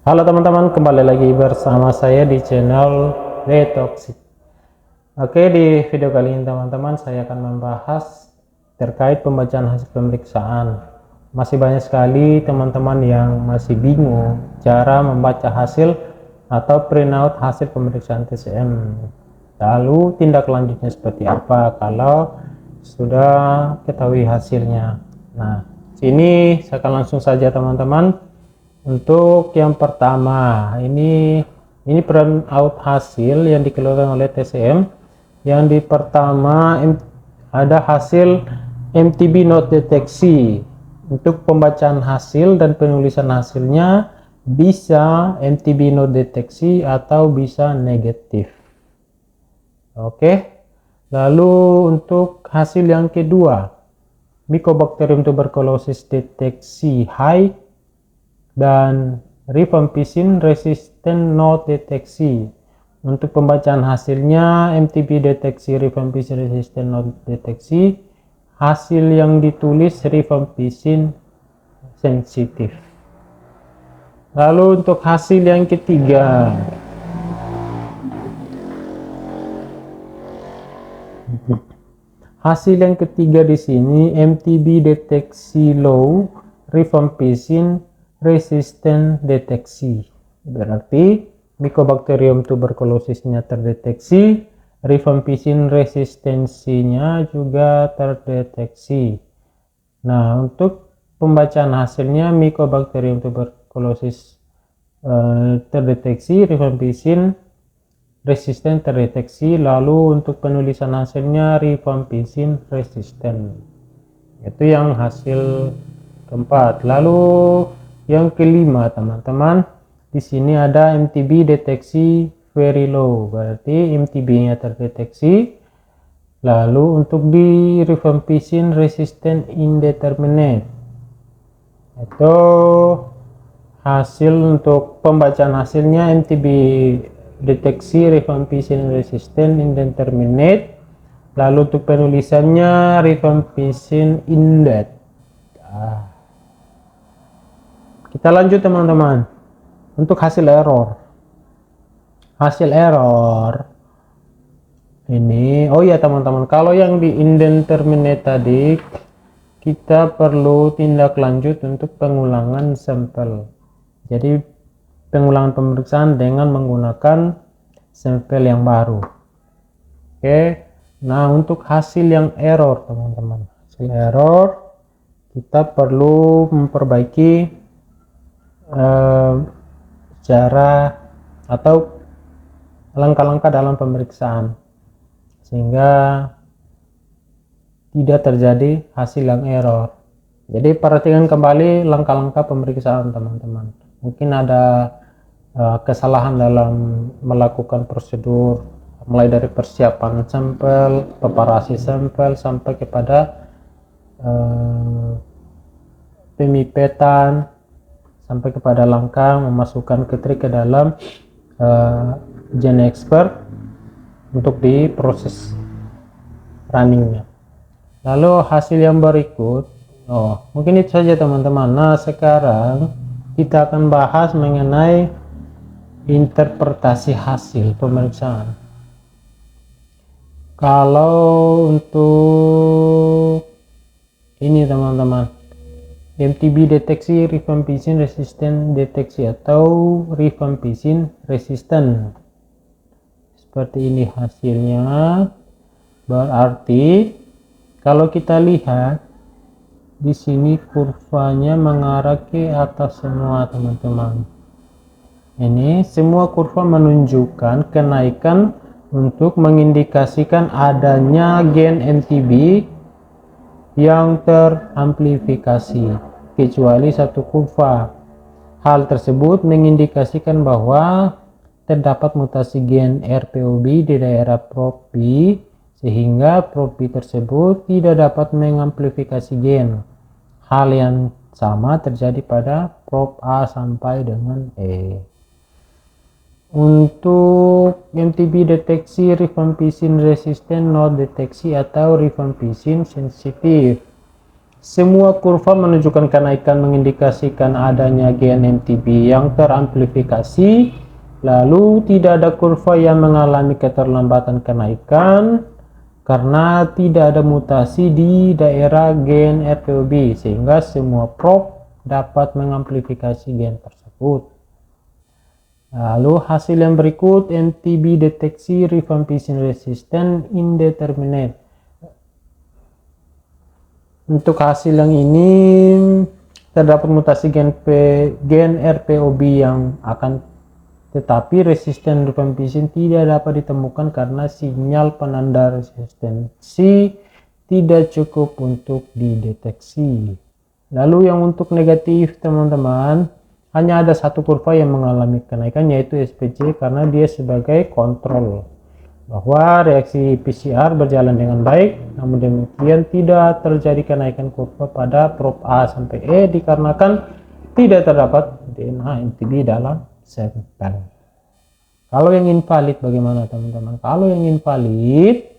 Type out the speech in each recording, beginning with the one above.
Halo teman-teman, kembali lagi bersama saya di channel Detoxic. Oke, di video kali ini teman-teman saya akan membahas terkait pembacaan hasil pemeriksaan. Masih banyak sekali teman-teman yang masih bingung cara membaca hasil atau printout hasil pemeriksaan TCM. Lalu tindak lanjutnya seperti apa kalau sudah ketahui hasilnya. Nah, sini saya akan langsung saja teman-teman. Untuk yang pertama, ini printout hasil yang dikeluarkan oleh TCM. Yang di pertama ada hasil MTB note deteksi. Untuk pembacaan hasil dan penulisan hasilnya bisa MTB note deteksi atau bisa negatif. Oke. Lalu untuk hasil yang kedua, Mycobacterium tuberculosis deteksi high dan rifampicin resistant note deteksi. Untuk pembacaan hasilnya MTB deteksi rifampicin resistant note deteksi, hasil yang ditulis rifampicin sensitif. Lalu untuk hasil yang ketiga, di sini MTB deteksi low rifampicin resisten deteksi, berarti Mycobacterium tuberculosisnya terdeteksi, rifampicin resistensinya juga terdeteksi. Nah, untuk pembacaan hasilnya Mycobacterium tuberculosis terdeteksi, rifampicin resisten terdeteksi. Lalu untuk penulisan hasilnya rifampicin resisten. Itu yang hasil keempat. Lalu yang kelima teman-teman, di sini ada MTB deteksi very low, berarti MTB-nya terdeteksi. Lalu untuk di rifampicin resistant indeterminate, itu hasil untuk pembacaan hasilnya MTB deteksi rifampicin resistant indeterminate. Lalu untuk penulisannya rifampicin indet. Kita lanjut teman-teman. Untuk hasil error ini, oh ya teman-teman, kalau yang di indeterminate tadi kita perlu tindak lanjut untuk pengulangan sampel. Jadi pengulangan pemeriksaan dengan menggunakan sampel yang baru. Oke. Nah, untuk hasil yang error teman-teman, hasil error kita perlu memperbaiki cara atau langkah-langkah dalam pemeriksaan sehingga tidak terjadi hasil yang error. Jadi perhatikan kembali langkah-langkah pemeriksaan teman-teman. Mungkin ada kesalahan dalam melakukan prosedur, mulai dari persiapan sampel, preparasi sampel sampai kepada pemipetan, sampai kepada langkah memasukkan ketrik ke dalam GeneXpert untuk diproses runningnya. Lalu hasil yang berikut, mungkin itu saja teman-teman. Nah, sekarang kita akan bahas mengenai interpretasi hasil pemeriksaan. Kalau untuk ini teman-teman, MTB deteksi rifampicin resistant deteksi atau rifampicin resistant, seperti ini hasilnya. Berarti kalau kita lihat di sini kurvanya mengarah ke atas semua teman-teman. Ini semua kurva menunjukkan kenaikan untuk mengindikasikan adanya gen MTB yang teramplifikasi, kecuali satu kurva. Hal tersebut mengindikasikan bahwa terdapat mutasi gen RPOB di daerah prop B, sehingga prop B tersebut tidak dapat mengamplifikasi gen. Hal yang sama terjadi pada prop A sampai dengan E. Untuk MTB deteksi rifampicin resistant note deteksi atau rifampicin sensitif, semua kurva menunjukkan kenaikan mengindikasikan adanya gen MTB yang teramplifikasi, lalu tidak ada kurva yang mengalami keterlambatan kenaikan karena tidak ada mutasi di daerah gen RPOB, sehingga semua probe dapat mengamplifikasi gen tersebut. Lalu hasil yang berikut, MTB deteksi rifampicin resistant indeterminate. Untuk hasil yang ini terdapat mutasi gen RPOB yang akan, tetapi resisten rifampicin tidak dapat ditemukan karena sinyal penanda resistensi tidak cukup untuk dideteksi. Lalu yang untuk negatif teman-teman, hanya ada satu kurva yang mengalami kenaikan, yaitu SPC, karena dia sebagai kontrol bahwa reaksi PCR berjalan dengan baik. Namun demikian tidak terjadi kenaikan kurva pada probe A sampai E dikarenakan tidak terdapat DNA MTB dalam sampel. Kalau yang invalid bagaimana teman-teman? Kalau yang invalid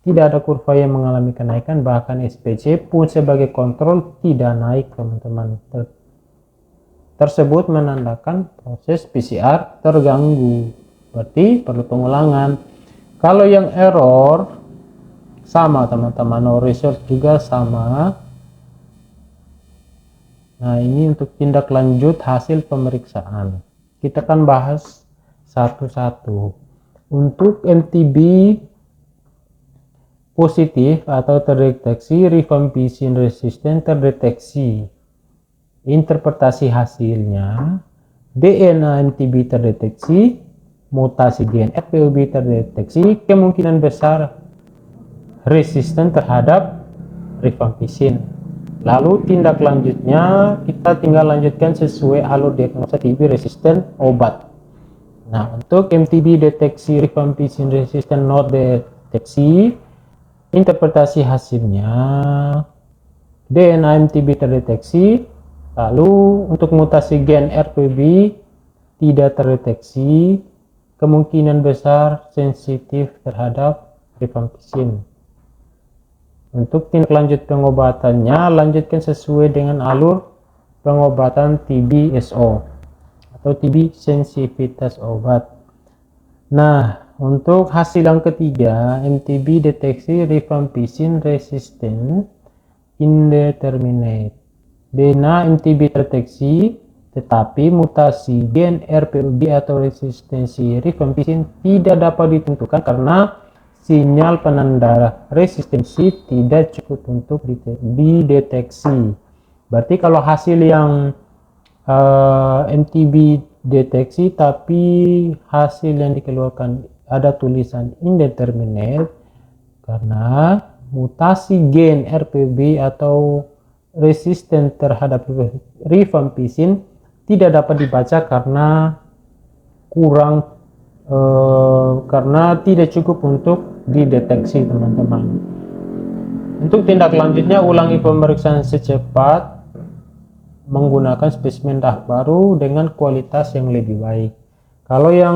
tidak ada kurva yang mengalami kenaikan, bahkan SPC pun sebagai kontrol tidak naik teman-teman. Tersebut menandakan proses PCR terganggu, berarti perlu pengulangan. Kalau yang error sama teman-teman, no result juga sama. Nah, ini untuk tindak lanjut hasil pemeriksaan. Kita akan bahas satu-satu. Untuk MTB positif atau terdeteksi rifampicin resistant terdeteksi. Interpretasi hasilnya, DNA MTB terdeteksi, mutasi gen RPOB terdeteksi, kemungkinan besar resisten terhadap rifampicin. Lalu tindak lanjutnya kita tinggal lanjutkan sesuai alur diagnosa TB resisten obat. Nah, untuk MTB deteksi rifampicin resisten not deteksi, interpretasi hasilnya DNA MTB terdeteksi. Lalu untuk mutasi gen RPB tidak terdeteksi, kemungkinan besar sensitif terhadap rifampicin. Untuk tindak lanjut pengobatannya, lanjutkan sesuai dengan alur pengobatan TB-SO atau TB sensitivitas obat. Nah, untuk hasil yang ketiga, MTB deteksi rifampicin resistant indeterminate. DNA MTB terdeteksi, tetapi mutasi gen RPOB atau resistensi rifampicin tidak dapat ditentukan karena sinyal penanda resistensi tidak cukup untuk dideteksi. Berarti kalau hasil yang MTB deteksi tapi hasil yang dikeluarkan ada tulisan indeterminate karena mutasi gen RPOB atau resisten terhadap rifampicin tidak dapat dibaca karena karena tidak cukup untuk dideteksi teman-teman. Untuk tindak lanjutnya, ulangi pemeriksaan secepat menggunakan spesimen tahap baru dengan kualitas yang lebih baik. Kalau yang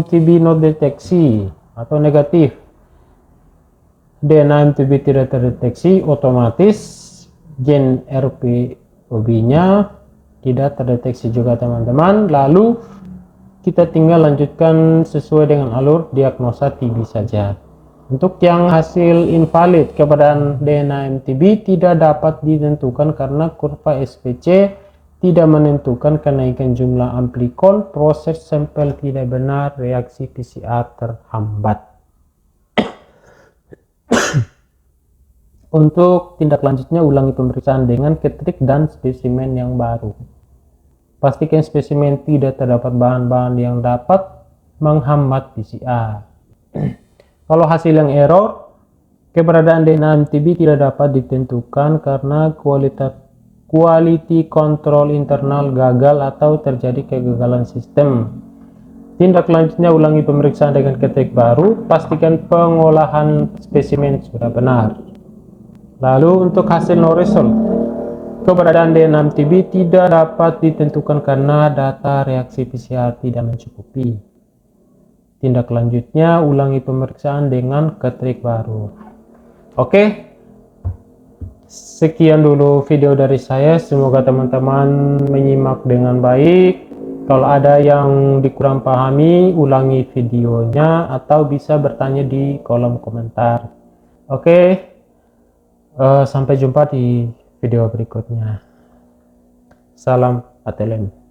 MTB not deteksi atau negatif, DNA MTB tidak terdeteksi, otomatis gen RPOB-nya tidak terdeteksi juga teman-teman. Lalu kita tinggal lanjutkan sesuai dengan alur diagnosa TB saja. Untuk yang hasil invalid, keberadaan DNA MTB tidak dapat ditentukan karena kurva SPC tidak menentukan kenaikan jumlah amplikon, proses sampel tidak benar, reaksi PCR terhambat. Untuk tindak lanjutnya, ulangi pemeriksaan dengan ketrik dan spesimen yang baru. Pastikan spesimen tidak terdapat bahan-bahan yang dapat menghambat PCR. Kalau hasil yang error, keberadaan DNA MTB tidak dapat ditentukan karena quality control internal gagal atau terjadi kegagalan sistem. Tindak lanjutnya, ulangi pemeriksaan dengan ketrik baru, pastikan pengolahan spesimen sudah benar. Lalu untuk hasil no result, keberadaan DNA MTB tidak dapat ditentukan karena data reaksi PCR tidak mencukupi. Tindak lanjutnya, ulangi pemeriksaan dengan ketrik baru. Oke, Sekian dulu video dari saya, semoga teman-teman menyimak dengan baik. Kalau ada yang dikurang pahami, ulangi videonya atau bisa bertanya di kolom komentar. Oke, sampai jumpa di video berikutnya. Salam ATLM.